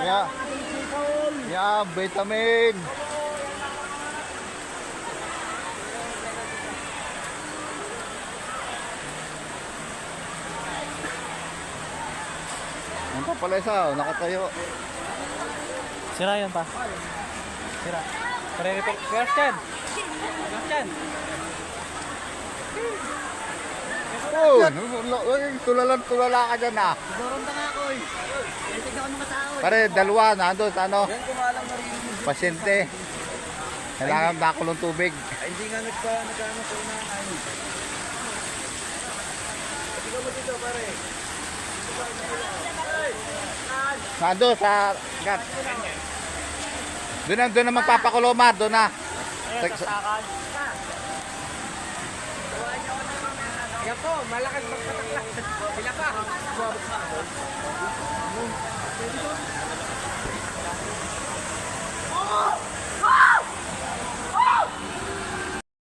Yeah. Yeah, vitamin. Ano pa pala isa, nakatayo. Sira yun pa. Sira. Pare-repair. Question. Question. Oh, tulala ka dyan ah. Doron ka nga ako eh. Tignan ko mga tao eh. Pare, dalawa, nandun sa ano, Yan ko nga lang narinig. pasyente. Kailangan nakulong tubig. Ay, hindi nga nagkano sa unahan. Tignan mo dito pare. Nandun sa gat. Doon na magpapakuloma, doon na. Yan po, malakas magpatakla. Sila pa.